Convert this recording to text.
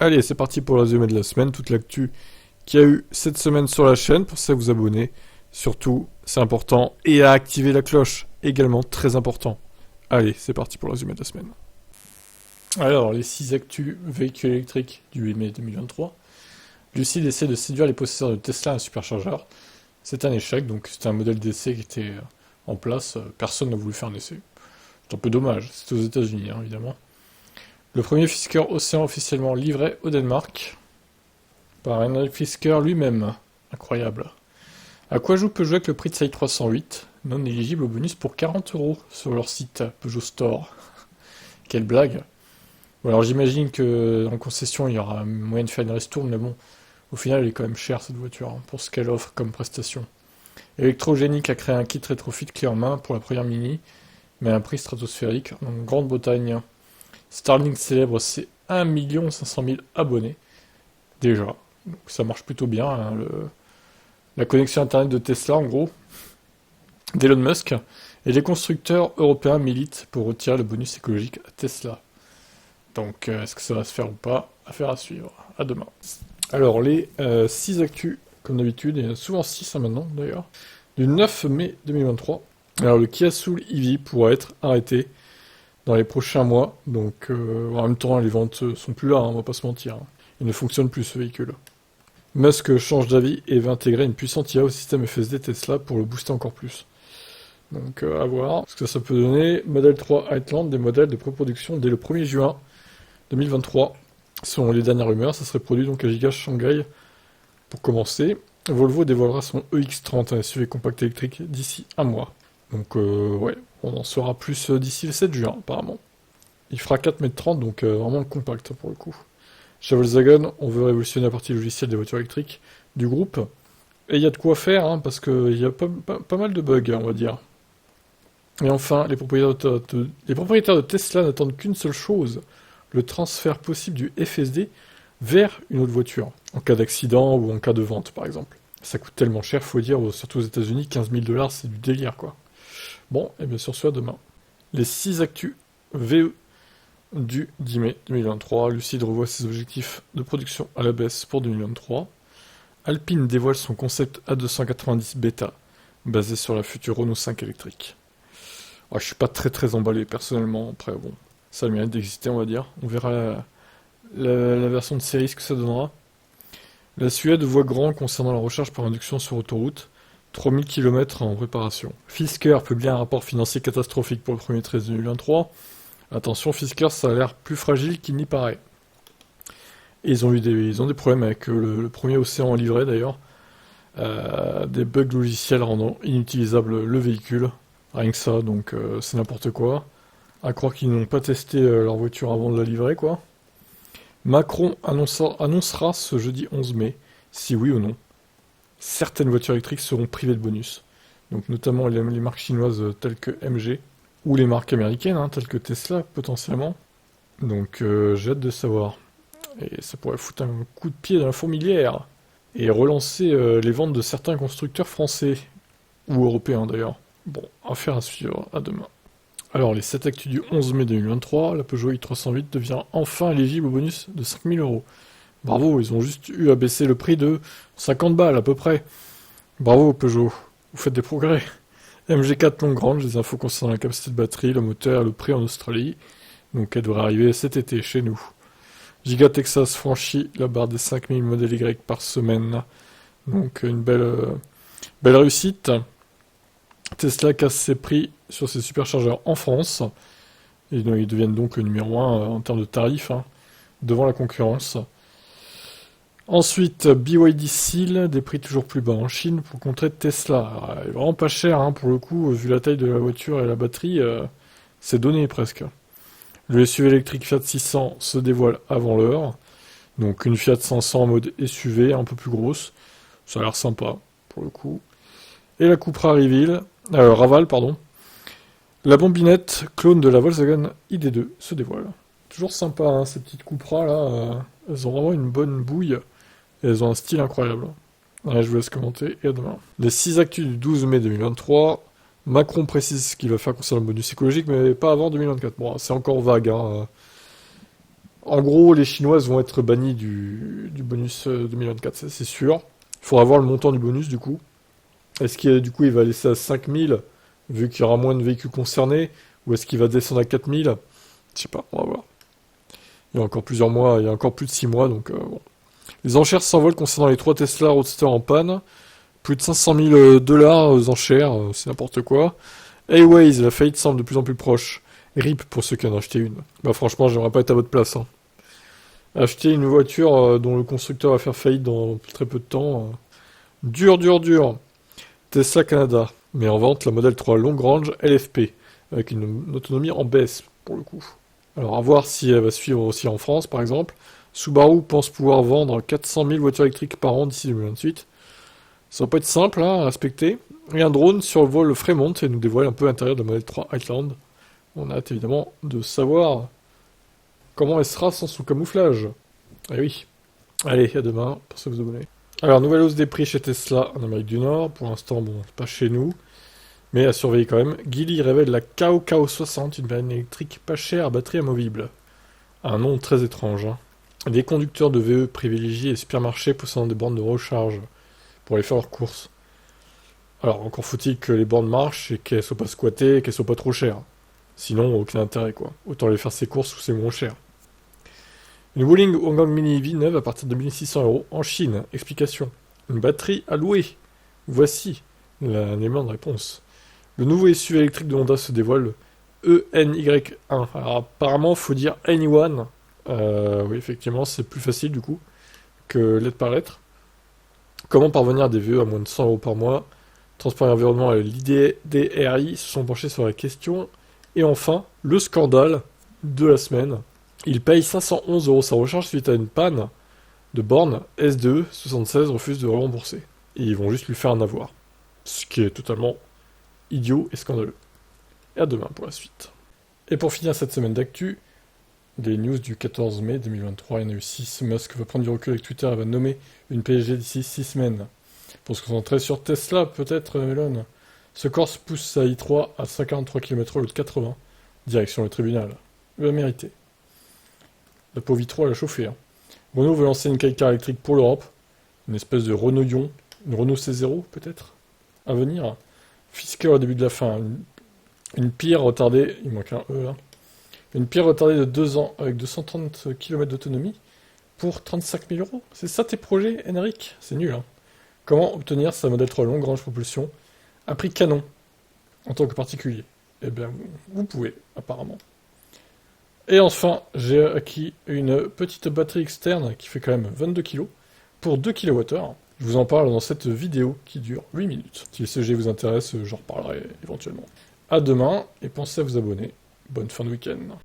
Allez, c'est parti pour le résumé de la semaine, toute l'actu qu'il y a eu cette semaine sur la chaîne. Pour ça, vous abonner. Surtout, c'est important. Et à activer la cloche, également très important. Allez, c'est parti pour le résumé de la semaine. Alors, les 6 actus véhicules électriques du 8 mai 2023. Lucide essaie de séduire les possesseurs de Tesla à un superchargeur. C'est un échec, donc c'était un modèle d'essai qui était en place. Personne n'a voulu faire un essai. C'est un peu dommage, c'était aux États-Unis, hein, évidemment. Le premier Fisker Océan officiellement livré au Danemark par Henrik Fisker lui-même. Incroyable. À quoi joue Peugeot avec le prix de Say 308, non éligible au bonus pour 40€ sur leur site Peugeot Store. Quelle blague. Bon, alors j'imagine que en concession il y aura moyen de faire une ristourne, mais bon, au final elle est quand même chère cette voiture, hein, pour ce qu'elle offre comme prestation. Electrogenic a créé un kit rétrofit clé en main pour la première Mini, mais à un prix stratosphérique en Grande-Bretagne. Starlink célèbre ses 1 500 000 abonnés, déjà. Donc ça marche plutôt bien, hein, la connexion internet de Tesla en gros, d'Elon Musk, et les constructeurs européens militent pour retirer le bonus écologique à Tesla. Donc est-ce que ça va se faire ou pas? Affaire à suivre. À demain. Alors les 6 actus, comme d'habitude, il y en a souvent 6 maintenant d'ailleurs, du 9 mai 2023. Alors le Kia Soul EV pourra être arrêté dans les prochains mois, donc en même temps les ventes sont plus là, hein, on va pas se mentir. Hein. Il ne fonctionne plus ce véhicule. Musk change d'avis et va intégrer une puissante IA au système FSD Tesla pour le booster encore plus. Donc à voir ce que ça peut donner. Model 3 Heartland, des modèles de pré-production dès le 1er juin 2023. Selon les dernières rumeurs, ça serait produit donc à Giga Shanghai pour commencer. Volvo dévoilera son EX30, un SUV compact électrique, d'ici un mois. Donc ouais, on en saura plus d'ici le 7 juin apparemment. Il fera 4,30 m, donc vraiment compact pour le coup. Chez Volkswagen, on veut révolutionner la partie logicielle des voitures électriques du groupe. Et il y a de quoi faire, hein, parce qu'il y a pas mal de bugs, on va dire. Et enfin, les propriétaires de Tesla n'attendent qu'une seule chose, le transfert possible du FSD vers une autre voiture, en cas d'accident ou en cas de vente par exemple. Ça coûte tellement cher, faut dire, surtout aux États-Unis, 15 000 $, c'est du délire quoi. Bon, et bien sur ce, à demain. Les 6 actus VE du 10 mai 2023. Lucide revoit ses objectifs de production à la baisse pour 2023. Alpine dévoile son concept A290 Beta, basé sur la future Renault 5 électrique. Je suis pas très emballé personnellement, après bon, ça a le mérite d'exister on va dire. On verra la version de série ce que ça donnera. La Suède voit grand concernant la recharge par induction sur autoroute. 3000 km en préparation. Fisker publie un rapport financier catastrophique pour le premier trimestre 2023. Attention, Fisker, ça a l'air plus fragile qu'il n'y paraît. Et ils ont des problèmes avec le premier Océan livré d'ailleurs. Des bugs logiciels rendant inutilisable le véhicule. Rien que ça, donc c'est n'importe quoi. À croire qu'ils n'ont pas testé leur voiture avant de la livrer, quoi. Macron annoncera ce jeudi 11 mai, si oui ou non, certaines voitures électriques seront privées de bonus. Donc notamment les marques chinoises telles que MG, ou les marques américaines, hein, telles que Tesla potentiellement. Donc j'ai hâte de savoir. Et ça pourrait foutre un coup de pied dans la fourmilière. Et relancer les ventes de certains constructeurs français, ou européens d'ailleurs. Bon, affaire à suivre, à demain. Alors les 7 actus du 11 mai 2023, la Peugeot i308 devient enfin éligible au bonus de 5 000 €. Bravo, ils ont juste eu à baisser le prix de 50 balles à peu près. Bravo Peugeot, vous faites des progrès. MG4 Long Range, les infos concernant la capacité de batterie, le moteur et le prix en Australie. Donc elle devrait arriver cet été chez nous. Giga Texas franchit la barre des 5000 modèles Y par semaine. Donc une belle réussite. Tesla casse ses prix sur ses superchargeurs en France. Et ils deviennent donc le numéro 1 en termes de tarifs, hein, devant la concurrence. Ensuite, BYD Seal, des prix toujours plus bas en Chine pour contrer Tesla. Alors, elle est vraiment pas cher, hein, pour le coup, vu la taille de la voiture et la batterie, c'est donné presque. Le SUV électrique Fiat 600 se dévoile avant l'heure. Donc une Fiat 500 en mode SUV, un peu plus grosse. Ça a l'air sympa, pour le coup. Et la Cupra Raval, pardon. La bombinette, clone de la Volkswagen ID2, se dévoile. Toujours sympa, hein, ces petites Cupra là. Elles ont vraiment une bonne bouille. Et elles ont un style incroyable. Allez, je vous laisse commenter et à demain. Les 6 actus du 12 mai 2023. Macron précise ce qu'il va faire concernant le bonus écologique, mais pas avant 2024. Bon, c'est encore vague. Hein. En gros, les Chinoises vont être bannies du bonus 2024, ça c'est sûr. Il faudra voir le montant du bonus du coup. Est-ce qu'il du coup il va laisser à 5000 vu qu'il y aura moins de véhicules concernés, ou est-ce qu'il va descendre à 4000? Je sais pas, on va voir. Il y a encore plusieurs mois, il y a encore plus de 6 mois, donc bon. Les enchères s'envolent concernant les 3 Tesla Roadster en panne. Plus de 500 000 dollars aux enchères, c'est n'importe quoi. Airways, la faillite semble de plus en plus proche. RIP pour ceux qui en ont acheté une. Bah franchement, j'aimerais pas être à votre place. Hein. Acheter une voiture dont le constructeur va faire faillite dans très peu de temps. Dur, dur, dur. Tesla Canada met en vente la Model 3 Long Range LFP, avec une autonomie en baisse, pour le coup. Alors, à voir si elle va suivre aussi en France, par exemple. Subaru pense pouvoir vendre 400 000 voitures électriques par an d'ici 2028. Ça va pas être simple hein, à respecter. Et un drone survole Fremont et nous dévoile un peu l'intérieur de la Model 3 Outland. On a hâte évidemment de savoir comment elle sera sans son camouflage. Eh oui. Allez, à demain, pour ceux que vous abonnez. Alors, nouvelle hausse des prix chez Tesla en Amérique du Nord. Pour l'instant, bon, pas chez nous. Mais à surveiller quand même. Geely révèle la KO60, une berline électrique pas chère à batterie amovible. Un nom très étrange. Hein. Les conducteurs de VE privilégient les supermarchés possédant des bornes de recharge pour aller faire leurs courses. Alors, encore faut-il que les bornes marchent et qu'elles soient pas squattées et qu'elles soient pas trop chères. Sinon, aucun intérêt, quoi. Autant aller faire ses courses où c'est moins cher. Une Wuling Honggang Mini EV neuve à partir de 1600 € en Chine. Explication. Une batterie à louer. Voici l'élément de réponse. Le nouveau SUV électrique de Honda se dévoile, ENY1. Alors apparemment, faut dire Anyone. Oui, effectivement, c'est plus facile du coup que lettre par lettre. Comment parvenir à des VE à moins de 100 € par mois? Transport et Environnement et l'IDRI se sont penchés sur la question. Et enfin, le scandale de la semaine. Il paye 511 € sa recharge suite à une panne de borne. S2 76 refuse de rembourser. Et ils vont juste lui faire un avoir. Ce qui est totalement idiot et scandaleux. Et à demain pour la suite. Et pour finir cette semaine d'actu, des news du 14 mai 2023, il y en a eu 6. Musk va prendre du recul avec Twitter et va nommer une PDG d'ici 6 semaines. Pour se concentrer sur Tesla, peut-être, Elon. Ce Corse pousse sa i3 à 143 km/h au lieu de 80, direction le tribunal. Il va mériter. La pauvre i3, elle a chauffé. Hein. Renault veut lancer une car électrique pour l'Europe. Une espèce de Renault Ion. Une Renault C0, peut-être, à venir. Fisker au début de la fin. Une pire retardée, il manque un E là. Une pire retardée de 2 ans avec 230 km d'autonomie pour 35 000 €. C'est ça tes projets, Henrik? C'est nul, hein. Comment obtenir sa Model 3 Long Range propulsion à prix canon en tant que particulier? Eh bien, vous pouvez, apparemment. Et enfin, j'ai acquis une petite batterie externe qui fait quand même 22 kg pour 2 kWh. Je vous en parle dans cette vidéo qui dure 8 minutes. Si le sujet vous intéresse, j'en reparlerai éventuellement. À demain, et pensez à vous abonner. Bonne fin de week-end.